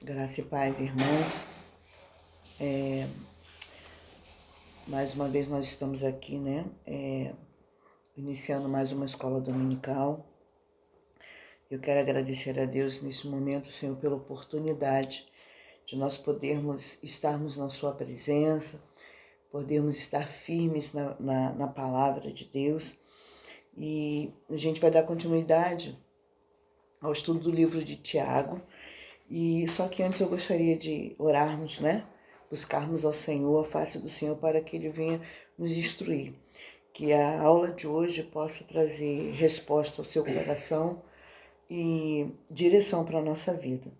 Graça e paz, irmãos. Mais uma vez nós estamos aqui, né? Iniciando mais uma escola dominical. Eu quero agradecer a Deus nesse momento, Senhor, pela oportunidade de nós podermos estarmos na Sua presença, podermos estar firmes na palavra de Deus. E a gente vai dar continuidade ao estudo do livro de Tiago. E só que antes eu gostaria de orarmos, né? Buscarmos ao Senhor, a face do Senhor, para que Ele venha nos instruir. Que a aula de hoje possa trazer resposta ao seu coração e direção para a nossa vida.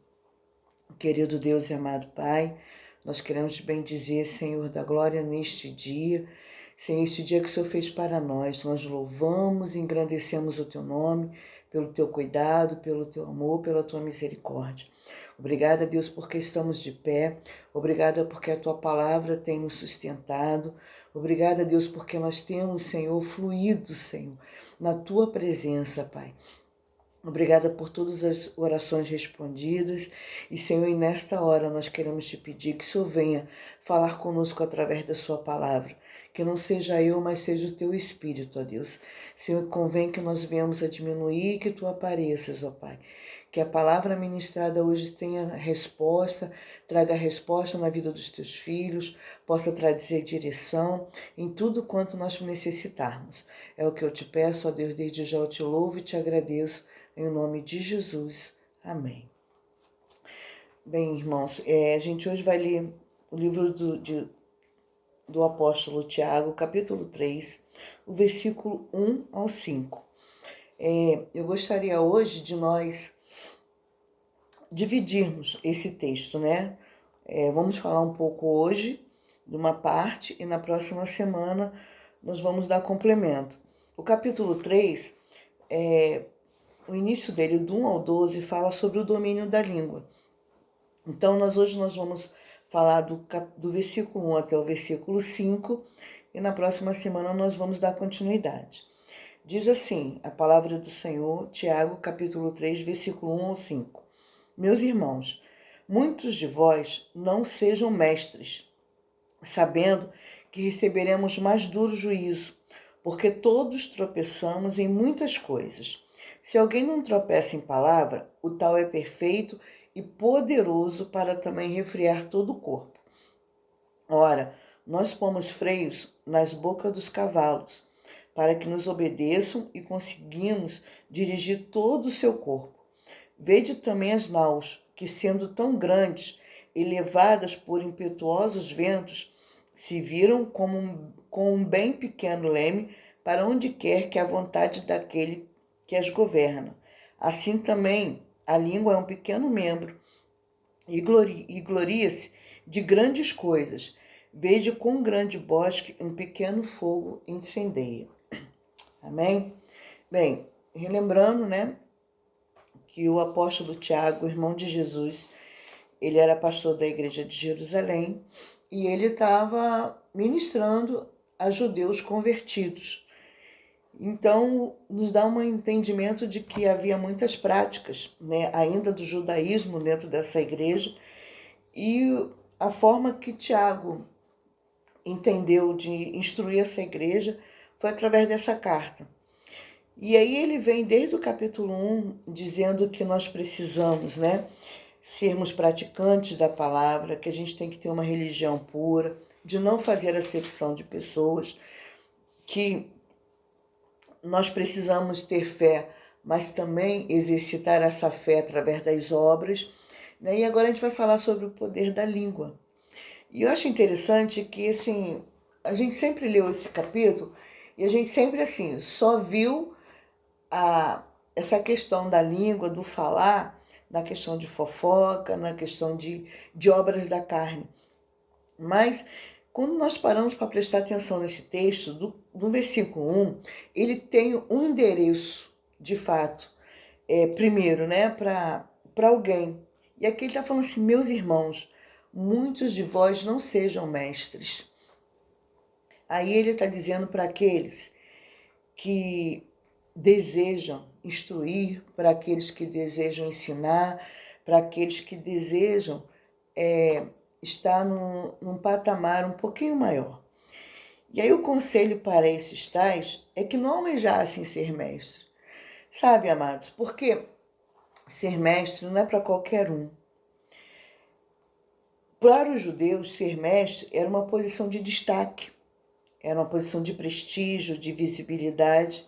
Querido Deus e amado Pai, nós queremos te bendizer, Senhor da glória, neste dia. Senhor, este dia que o Senhor fez para nós, nós louvamos e engrandecemos o Teu nome, pelo Teu cuidado, pelo Teu amor, pela Tua misericórdia. Obrigada, Deus, porque estamos de pé. Obrigada porque a Tua palavra tem nos sustentado. Obrigada, Deus, porque nós temos, Senhor, fluído, Senhor, na Tua presença, Pai. Obrigada por todas as orações respondidas. E, Senhor, e nesta hora nós queremos te pedir que o Senhor venha falar conosco através da Sua palavra. Que não seja eu, mas seja o Teu Espírito, ó Deus. Senhor, convém que nós venhamos a diminuir e que Tu apareças, ó Pai. Que a palavra ministrada hoje tenha resposta, traga resposta na vida dos Teus filhos, possa trazer direção em tudo quanto nós necessitarmos. É o que eu te peço, ó Deus, desde já eu te louvo e te agradeço. Em nome de Jesus. Amém. Bem, irmãos, a gente hoje vai ler o livro do apóstolo Tiago, capítulo 3, o versículo 1 ao 5. Eu gostaria hoje de nós dividirmos esse texto, né? Vamos falar um pouco hoje de uma parte e na próxima semana nós vamos dar complemento. O capítulo 3 o início dele, do 1 ao 12, fala sobre o domínio da língua. Então, hoje nós vamos falar do versículo 1 até o versículo 5, e na próxima semana nós vamos dar continuidade. Diz assim, a palavra do Senhor, Tiago, capítulo 3, versículo 1 ao 5. Meus irmãos, muitos de vós não sejam mestres, sabendo que receberemos mais duro juízo, porque todos tropeçamos em muitas coisas. Se alguém não tropeça em palavra, o tal é perfeito e poderoso para também refrear todo o corpo. Ora, nós pomos freios nas bocas dos cavalos, para que nos obedeçam e conseguimos dirigir todo o seu corpo. Vede também as naus, que sendo tão grandes e levadas por impetuosos ventos, se viram com um bem pequeno leme para onde quer que a vontade daquele que as governa. Assim também a língua é um pequeno membro e gloria-se de grandes coisas. Veja quão grande bosque um pequeno fogo incendeia. Amém? Bem, relembrando, né, que o apóstolo Tiago, irmão de Jesus, ele era pastor da igreja de Jerusalém e ele estava ministrando a judeus convertidos. Então, nos dá um entendimento de que havia muitas práticas, né, ainda do judaísmo dentro dessa igreja, e a forma que Tiago entendeu de instruir essa igreja foi através dessa carta. E aí ele vem desde o capítulo 1 dizendo que nós precisamos, né, sermos praticantes da palavra, que a gente tem que ter uma religião pura, de não fazer acepção de pessoas, que nós precisamos ter fé, mas também exercitar essa fé através das obras. Né? E agora a gente vai falar sobre o poder da língua. E eu acho interessante que, assim, a gente sempre leu esse capítulo e a gente sempre, assim, só viu essa questão da língua, do falar, na questão de fofoca, na questão de obras da carne. Mas quando nós paramos para prestar atenção nesse texto, do versículo 1, ele tem um endereço, de fato, primeiro, né, para alguém. E aqui ele está falando assim, meus irmãos, muitos de vós não sejam mestres. Aí ele está dizendo para aqueles que desejam instruir, para aqueles que desejam ensinar, para aqueles que desejam estar num patamar um pouquinho maior. E aí o conselho para esses tais é que não almejassem ser mestres. Sabe, amados, porque ser mestre não é para qualquer um. Para os judeus, ser mestre era uma posição de destaque, era uma posição de prestígio, de visibilidade,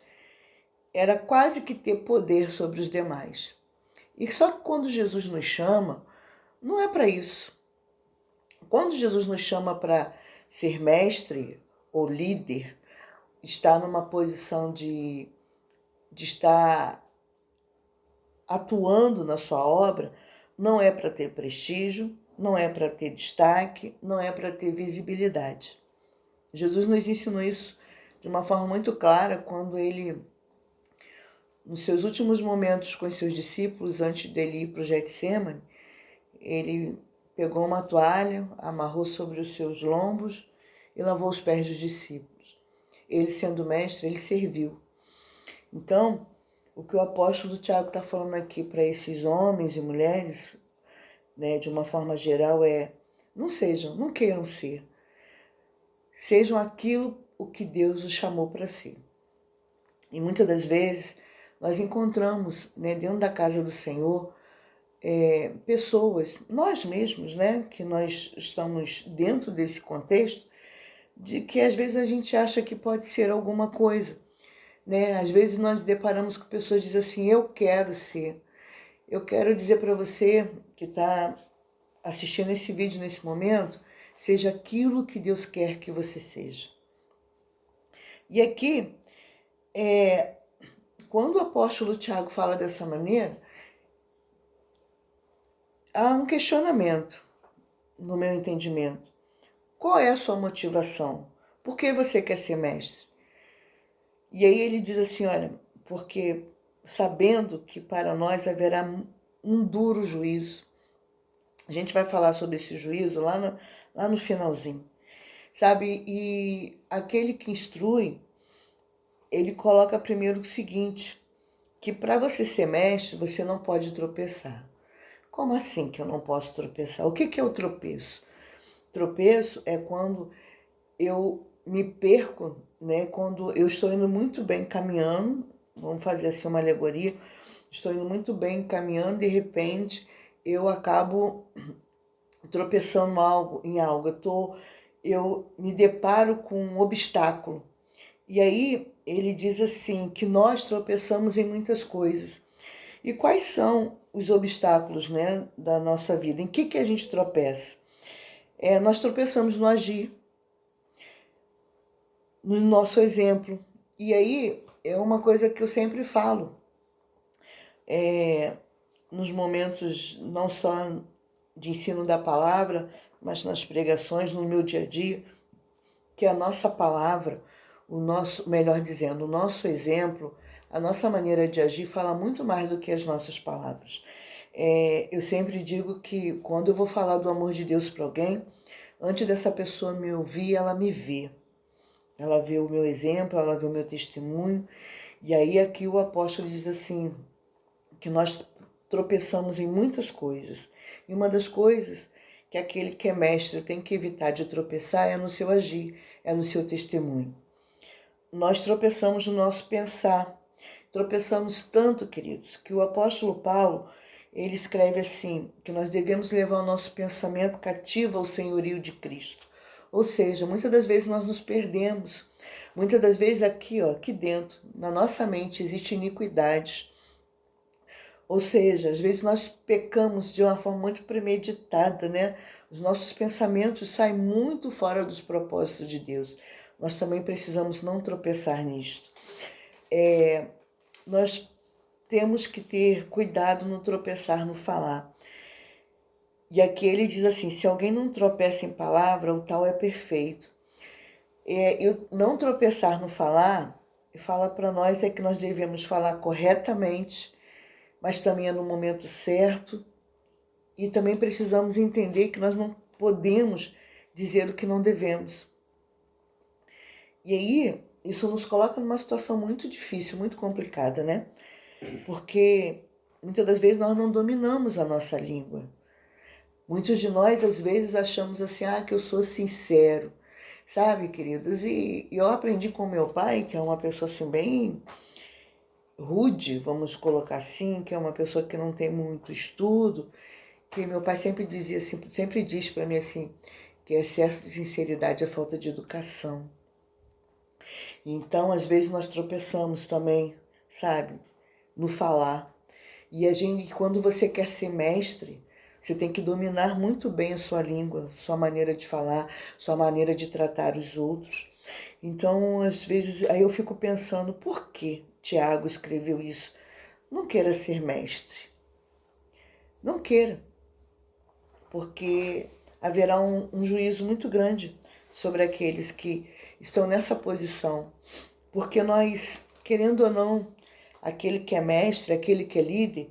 era quase que ter poder sobre os demais. E só que quando Jesus nos chama, não é para isso. Quando Jesus nos chama para ser mestre ou líder, estar numa posição de estar atuando na sua obra, não é para ter prestígio, não é para ter destaque, não é para ter visibilidade. Jesus nos ensinou isso de uma forma muito clara quando ele, nos seus últimos momentos com os seus discípulos, antes dele ir para o Getsemane, ele pegou uma toalha, amarrou sobre os seus lombos e lavou os pés dos discípulos. Ele, sendo mestre, ele serviu. Então, o que o apóstolo Tiago está falando aqui para esses homens e mulheres, né, de uma forma geral, não queiram ser. Sejam aquilo o que Deus os chamou para ser. E muitas das vezes nós encontramos, né, dentro da casa do Senhor, pessoas, nós mesmos, né, que nós estamos dentro desse contexto, de que às vezes a gente acha que pode ser alguma coisa. Né? Às vezes nós deparamos com pessoas que dizem assim, eu quero ser. Eu quero dizer para você que está assistindo esse vídeo nesse momento, seja aquilo que Deus quer que você seja. E aqui, quando o apóstolo Tiago fala dessa maneira, há um questionamento no meu entendimento. Qual é a sua motivação? Por que você quer ser mestre? E aí ele diz assim, olha, porque sabendo que para nós haverá um duro juízo. A gente vai falar sobre esse juízo lá no finalzinho, sabe? E aquele que instrui, ele coloca primeiro o seguinte, que para você ser mestre, você não pode tropeçar. Como assim que eu não posso tropeçar? O que é o tropeço? Tropeço é quando eu me perco, né? Quando eu estou indo muito bem caminhando, vamos fazer assim uma alegoria, estou indo muito bem caminhando, de repente eu acabo tropeçando em algo, eu me deparo com um obstáculo. E aí ele diz assim, que nós tropeçamos em muitas coisas. E quais são os obstáculos, né, da nossa vida? Em que a gente tropeça? Nós tropeçamos no agir, no nosso exemplo. E aí é uma coisa que eu sempre falo, nos momentos não só de ensino da palavra, mas nas pregações, no meu dia a dia, que a nossa palavra, melhor dizendo, o nosso exemplo, a nossa maneira de agir fala muito mais do que as nossas palavras. Eu sempre digo que quando eu vou falar do amor de Deus para alguém, antes dessa pessoa me ouvir, ela me vê. Ela vê o meu exemplo, ela vê o meu testemunho. E aí aqui o apóstolo diz assim, que nós tropeçamos em muitas coisas. E uma das coisas que aquele que é mestre tem que evitar de tropeçar é no seu agir, é no seu testemunho. Nós tropeçamos no nosso pensar. Tropeçamos tanto, queridos, que o apóstolo Paulo, ele escreve assim, que nós devemos levar o nosso pensamento cativo ao senhorio de Cristo. Ou seja, muitas das vezes nós nos perdemos. Muitas das vezes aqui dentro, na nossa mente, existe iniquidade. Ou seja, às vezes nós pecamos de uma forma muito premeditada, né? Os nossos pensamentos saem muito fora dos propósitos de Deus. Nós também precisamos não tropeçar nisto. Nós temos que ter cuidado no tropeçar, no falar. E aqui ele diz assim, se alguém não tropeça em palavra, o tal é perfeito. Eu não tropeçar no falar, fala para nós que nós devemos falar corretamente, mas também é no momento certo. E também precisamos entender que nós não podemos dizer o que não devemos. E aí, isso nos coloca numa situação muito difícil, muito complicada, né? Porque muitas das vezes nós não dominamos a nossa língua. Muitos de nós, às vezes, achamos assim, que eu sou sincero, sabe, queridos? E eu aprendi com meu pai, que é uma pessoa assim bem rude, vamos colocar assim, que é uma pessoa que não tem muito estudo, que meu pai sempre dizia assim, sempre diz para mim assim, que excesso de sinceridade é falta de educação. Então, às vezes nós tropeçamos também, sabe, no falar. E a gente, quando você quer ser mestre, você tem que dominar muito bem a sua língua, sua maneira de falar, sua maneira de tratar os outros. Então, às vezes, aí eu fico pensando, por que Tiago escreveu isso? Não queira ser mestre. Não queira, porque haverá um juízo muito grande sobre aqueles que estão nessa posição. Porque nós, querendo ou não, aquele que é mestre, aquele que é líder,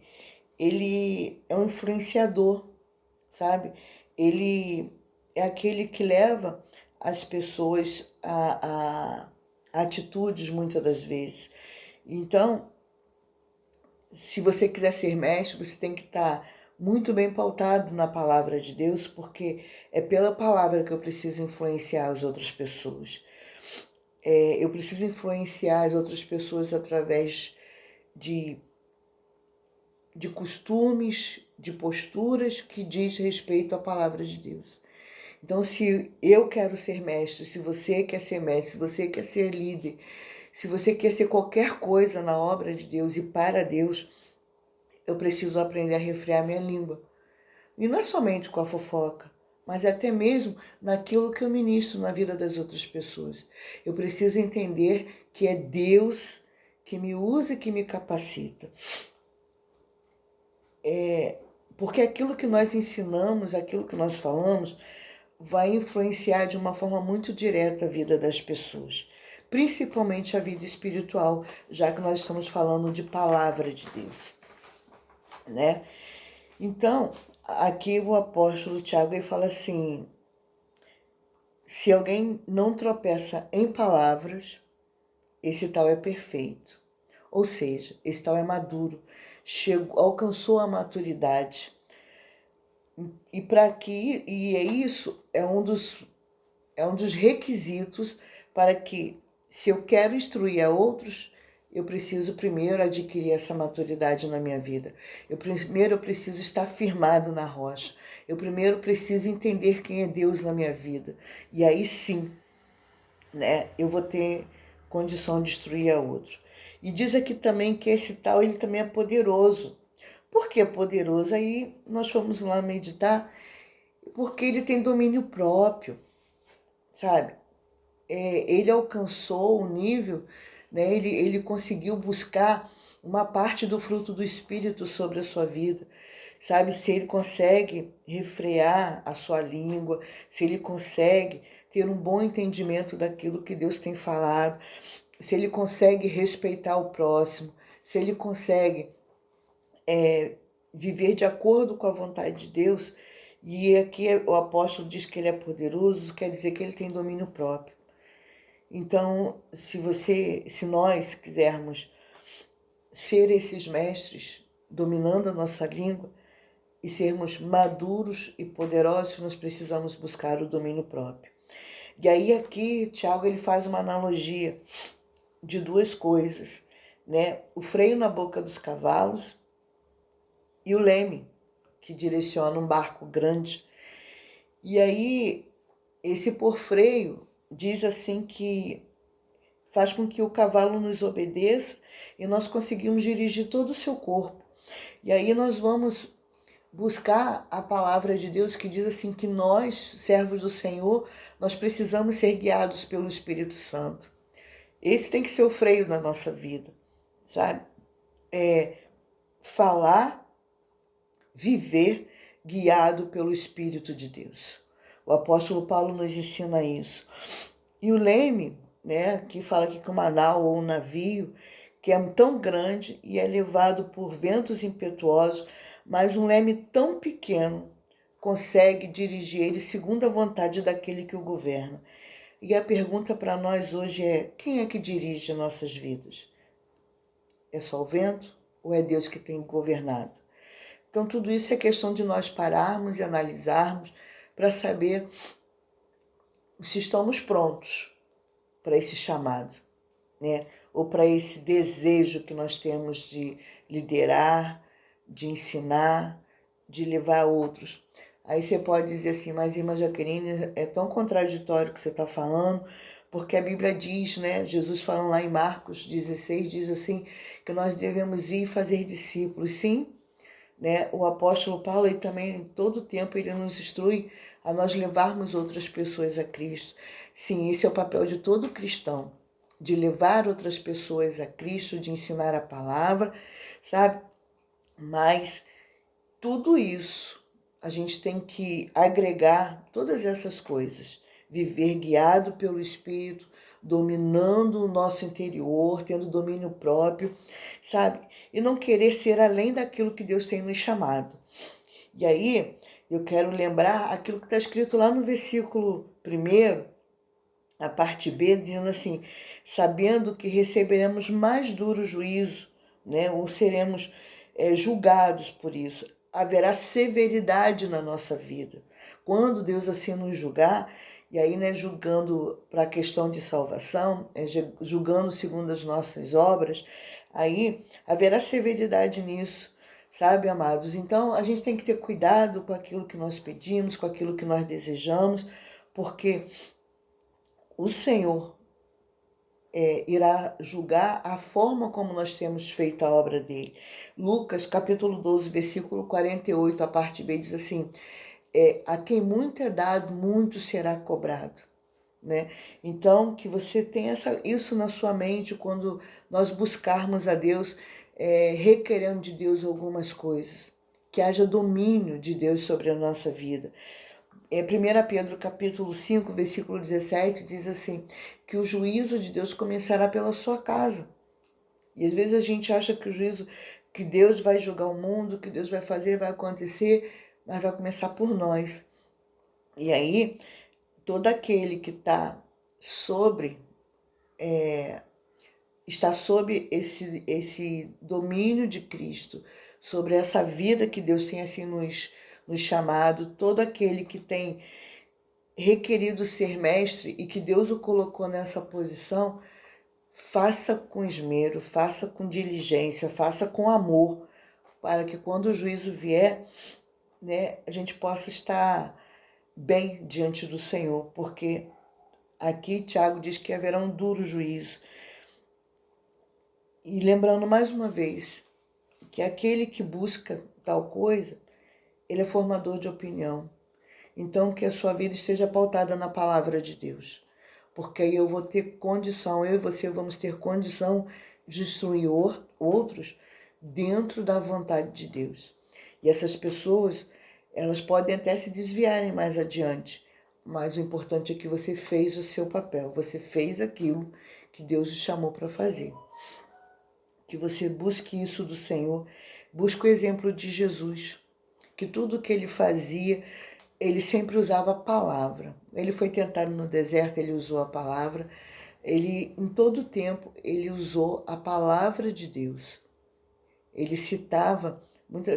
ele é um influenciador, sabe? Ele é aquele que leva as pessoas a atitudes, muitas das vezes. Então, se você quiser ser mestre, você tem que estar muito bem pautado na palavra de Deus, porque é pela palavra que eu preciso influenciar as outras pessoas. Eu preciso influenciar as outras pessoas através de costumes, de posturas que diz respeito à palavra de Deus. Então, se eu quero ser mestre, se você quer ser mestre, se você quer ser líder, se você quer ser qualquer coisa na obra de Deus e para Deus, eu preciso aprender a refrear minha língua. E não é somente com a fofoca, mas até mesmo naquilo que eu ministro na vida das outras pessoas. Eu preciso entender que é Deus que me usa e que me capacita. Porque aquilo que nós ensinamos, aquilo que nós falamos, vai influenciar de uma forma muito direta a vida das pessoas, principalmente a vida espiritual, já que nós estamos falando de palavra de Deus, né? Então, aqui o apóstolo Tiago ele fala assim: se alguém não tropeça em palavras, esse tal é perfeito. Ou seja, esse tal é maduro, alcançou a maturidade. E é isso, é um dos requisitos para que, se eu quero instruir a outros, eu preciso primeiro adquirir essa maturidade na minha vida. Eu preciso estar firmado na rocha. Eu primeiro preciso entender quem é Deus na minha vida. E aí sim, né, eu vou ter condição de instruir a outros. E diz aqui também que esse tal, ele também é poderoso. Por que poderoso? Aí nós fomos lá meditar, porque ele tem domínio próprio, sabe? Ele alcançou o nível, né? Ele conseguiu buscar uma parte do fruto do Espírito sobre a sua vida, sabe? Se ele consegue refrear a sua língua, se ele consegue ter um bom entendimento daquilo que Deus tem falado, se ele consegue respeitar o próximo, se ele consegue viver de acordo com a vontade de Deus, e aqui o apóstolo diz que ele é poderoso, quer dizer que ele tem domínio próprio. Então, se nós quisermos ser esses mestres, dominando a nossa língua, e sermos maduros e poderosos, nós precisamos buscar o domínio próprio. E aí aqui, Tiago, ele faz uma analogia de duas coisas, né? O freio na boca dos cavalos e o leme, que direciona um barco grande. E aí, esse por freio diz assim que faz com que o cavalo nos obedeça e nós conseguimos dirigir todo o seu corpo. E aí nós vamos buscar a palavra de Deus que diz assim que nós, servos do Senhor, nós precisamos ser guiados pelo Espírito Santo. Esse tem que ser o freio na nossa vida, sabe? Falar, viver guiado pelo Espírito de Deus. O apóstolo Paulo nos ensina isso. E o leme, né, que fala aqui que uma nau ou um navio, que é tão grande e é levado por ventos impetuosos, mas um leme tão pequeno consegue dirigir ele segundo a vontade daquele que o governa. E a pergunta para nós hoje é: quem é que dirige nossas vidas? É só o vento? ou é Deus que tem governado? Então, tudo isso é questão de nós pararmos e analisarmos para saber se estamos prontos para esse chamado, né? Ou para esse desejo que nós temos de liderar, de ensinar, de levar outros. Aí você pode dizer assim, mas irmã Jaqueline, é tão contraditório o que você está falando, porque a Bíblia diz, né? Jesus falando lá em Marcos 16, diz assim, que nós devemos ir fazer discípulos. Sim, né? O apóstolo Paulo, ele também, em todo tempo, ele nos instrui a nós levarmos outras pessoas a Cristo. Sim, esse é o papel de todo cristão, de levar outras pessoas a Cristo, de ensinar a palavra, sabe? Mas tudo isso, a gente tem que agregar todas essas coisas. Viver guiado pelo Espírito, dominando o nosso interior, tendo domínio próprio, sabe? E não querer ser além daquilo que Deus tem nos chamado. E aí, eu quero lembrar aquilo que está escrito lá no versículo 1, a parte B, dizendo assim, sabendo que receberemos mais duro juízo, né? Ou seremos julgados por isso. Haverá severidade na nossa vida. Quando Deus assim nos julgar, e aí, né, julgando para a questão de salvação, julgando segundo as nossas obras, aí haverá severidade nisso, sabe, amados? Então, a gente tem que ter cuidado com aquilo que nós pedimos, com aquilo que nós desejamos, porque o Senhor irá julgar a forma como nós temos feito a obra dele. Lucas, capítulo 12, versículo 48, a parte B, diz assim, a quem muito é dado, muito será cobrado. Né? Então, que você tenha isso na sua mente quando nós buscarmos a Deus, requerendo de Deus algumas coisas. Que haja domínio de Deus sobre a nossa vida. 1 Pedro capítulo 5, versículo 17, diz assim, que o juízo de Deus começará pela sua casa. E às vezes a gente acha que o juízo, que Deus vai julgar o mundo, que Deus vai fazer, vai acontecer, mas vai começar por nós. E aí, todo aquele que está sob esse domínio de Cristo, sobre essa vida que Deus tem assim nos chamado, todo aquele que tem requerido ser mestre e que Deus o colocou nessa posição, faça com esmero, faça com diligência, faça com amor, para que quando o juízo vier, né, a gente possa estar bem diante do Senhor, porque aqui Tiago diz que haverá um duro juízo. E lembrando mais uma vez que aquele que busca tal coisa, ele é formador de opinião. Então, que a sua vida esteja pautada na palavra de Deus. Porque aí eu vou ter condição, eu e você vamos ter condição de instruir outros dentro da vontade de Deus. E essas pessoas, elas podem até se desviarem mais adiante, mas o importante é que você fez o seu papel, você fez aquilo que Deus te chamou para fazer. Que você busque isso do Senhor, busque o exemplo de Jesus, que tudo que ele fazia, ele sempre usava a palavra. Ele foi tentado no deserto, ele usou a palavra. Ele, em todo tempo, ele usou a palavra de Deus. Ele citava,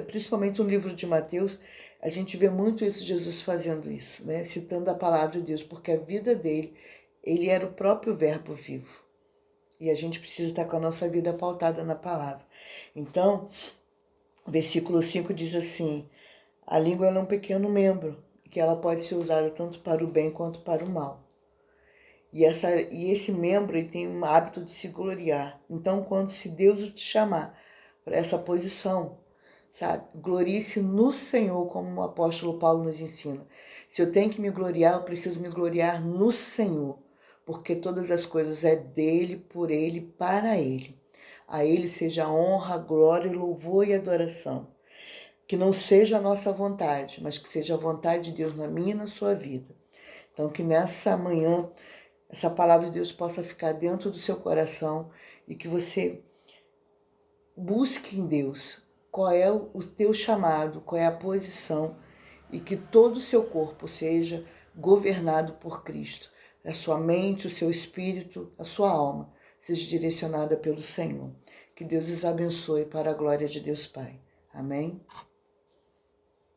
principalmente no livro de Mateus, a gente vê muito isso, Jesus fazendo isso, né? Citando a palavra de Deus, porque a vida dele, ele era o próprio verbo vivo. E a gente precisa estar com a nossa vida pautada na palavra. Então, versículo 5 diz assim, a língua é um pequeno membro, que ela pode ser usada tanto para o bem quanto para o mal. E esse membro ele tem um hábito de se gloriar. Então, quando se Deus te chamar para essa posição, sabe? Glorie-se no Senhor, como o apóstolo Paulo nos ensina. Se eu tenho que me gloriar, eu preciso me gloriar no Senhor, porque todas as coisas é dele, por ele, para ele. A ele seja honra, glória, louvor e adoração. Que não seja a nossa vontade, mas que seja a vontade de Deus na minha e na sua vida. Então, que nessa manhã, essa palavra de Deus possa ficar dentro do seu coração e que você busque em Deus qual é o teu chamado, qual é a posição e que todo o seu corpo seja governado por Cristo. A sua mente, o seu espírito, a sua alma seja direcionada pelo Senhor. Que Deus os abençoe para a glória de Deus Pai. Amém?